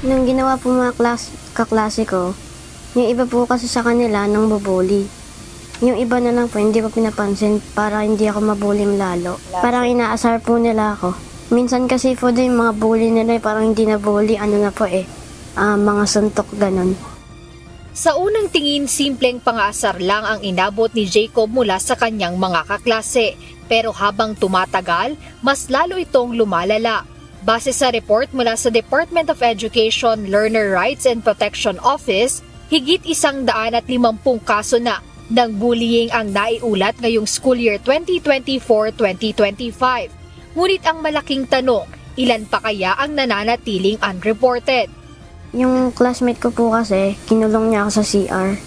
Nung ginawa po mga kaklase ko, yung iba po kasi sa kanila nang bubuli. Yung iba na lang po, hindi ko pinapansin para hindi ako mabulim lalo. Parang inaasar po nila ako. Minsan kasi po din mga bully nila, parang hindi na bully, mga suntok ganon. Sa unang tingin, simpleng pangaasar lang ang inabot ni Jacob mula sa kanyang mga kaklase. Pero habang tumatagal, mas lalo itong lumalala. Base sa report mula sa Department of Education Learner Rights and Protection Office, higit 150 kaso na ng bullying ang naiulat ngayong school year 2024-2025. Ngunit ang malaking tanong, ilan pa kaya ang nananatiling unreported? Yung classmate ko po kasi, kinulong niya ako sa CR.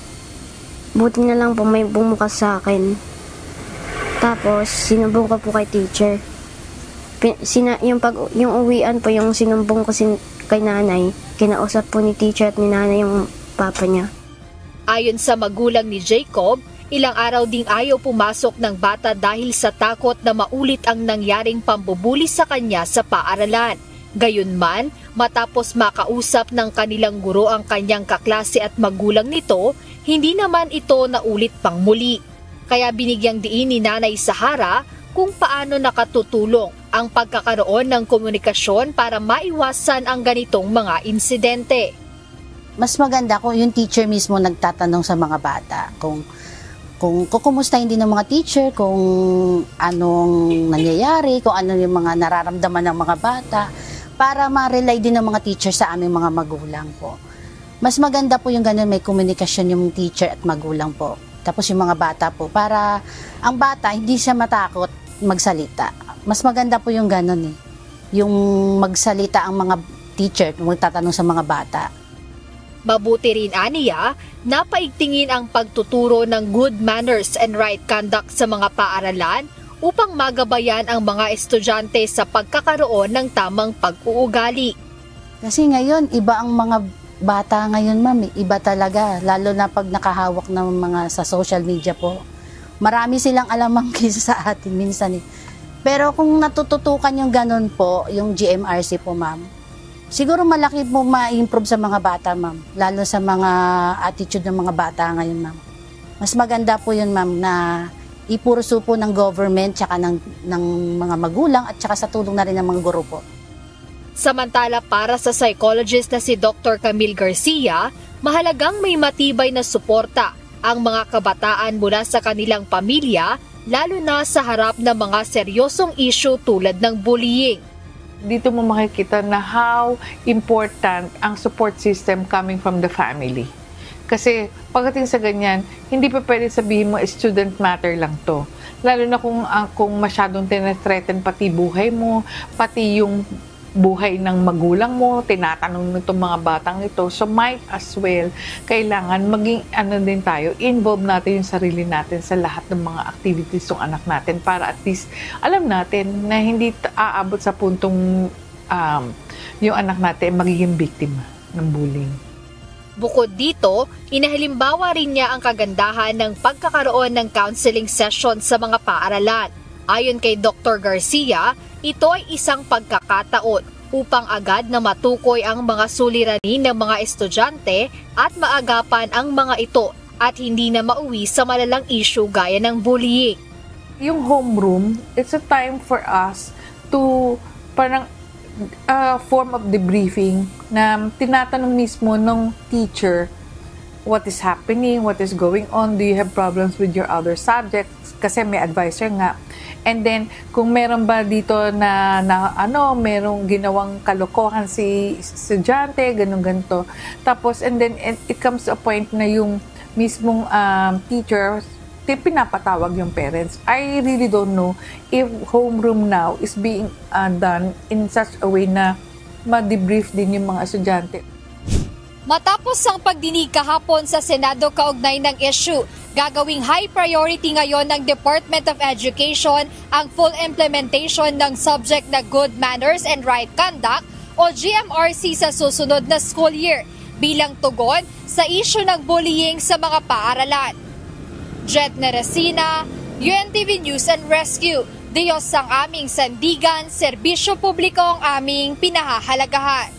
Buti na lang po may bumukas sa akin. Tapos, sinumbong ko po kay teacher. Yung uwian po, yung sinumbong ko kay nanay, kinausap po ni teacher at ni nanay yung papa niya. Ayon sa magulang ni Jacob, ilang araw ding ayaw pumasok ng bata dahil sa takot na maulit ang nangyaring pambubuli sa kanya sa paaralan. Gayunman, matapos makausap ng kanilang guro ang kanyang kaklase at magulang nito, hindi naman ito naulit pang muli. Kaya binigyang diin ni Nanay Sahara kung paano nakatutulong ang pagkakaroon ng komunikasyon para maiwasan ang ganitong mga insidente. Mas maganda kung yung teacher mismo nagtatanong sa mga bata kung kukumustahin din ng mga teacher, kung anong nangyayari, kung ano yung mga nararamdaman ng mga bata, para ma-rely din ng mga teacher sa aming mga magulang po. Mas maganda po yung ganun, may komunikasyon yung teacher at magulang po. Tapos yung mga bata po, para ang bata hindi siya matakot magsalita. Mas maganda po yung ganun yung magsalita ang mga teacher, magtatanong sa mga bata. Mabuti rin aniya, napaigtingin ang pagtuturo ng good manners and right conduct sa mga paaralan upang magabayan ang mga estudyante sa pagkakaroon ng tamang pag-uugali. Kasi ngayon, iba ang mga bata ngayon, ma'am, iba talaga, lalo na pag nakahawak ng mga sa social media po. Marami silang alamang kaysa sa atin minsan Pero kung natututukan yung ganun po, yung GMRC po, ma'am, siguro malaki po ma-improve sa mga bata, ma'am, lalo sa mga attitude ng mga bata ngayon, ma'am. Mas maganda po yun, ma'am, na ipurso po ng government tsaka ng mga magulang at tsaka sa tulong na rin ng mga guro po. Samantala, para sa psychologist na si Dr. Camille Garcia, mahalagang may matibay na suporta ang mga kabataan mula sa kanilang pamilya, lalo na sa harap ng mga seryosong issue tulad ng bullying. Dito mo makikita na how important ang support system coming from the family. Kasi pagdating sa ganyan, hindi pa pwede sabihin mo student matter lang to. Lalo na kung masyadong tinethreaten pati buhay mo, pati yung buhay ng magulang mo, tinatanong nitong mga batang ito. So might as well, kailangan maging din tayo, involve natin yung sarili natin sa lahat ng mga activities ng anak natin para at least alam natin na hindi aabot sa puntong yung anak natin magiging biktima ng bullying. Bukod dito, inahalimbawa rin niya ang kagandahan ng pagkakaroon ng counseling session sa mga paaralan. Ayon kay Dr. Garcia, ito ay isang pagkakataon upang agad na matukoy ang mga suliranin ng mga estudyante at maagapan ang mga ito at hindi na mauwi sa malalang issue gaya ng bullying. Yung homeroom, it's a time for us to parang form of debriefing na tinatanong mismo ng teacher what is happening, what is going on, do you have problems with your other subjects? Kasi may advisor nga. And then, kung meron ba dito na merong ginawang kalokohan si estudyante, ganun-ganto. Tapos, and then it comes to a point na yung mismong teacher, pinapatawag yung parents. I really don't know if homeroom now is being done in such a way na ma-debrief din yung mga estudyante. Matapos ang pagdinig kahapon sa Senado kaugnay ng issue, gagawing high priority ngayon ng Department of Education ang full implementation ng subject na Good Manners and Right Conduct o GMRC sa susunod na school year bilang tugon sa issue ng bullying sa mga paaralan. Jet Neresina, UNTV News and Rescue. Diyos ang aming sandigan, serbisyo publiko ang aming pinahahalagahan.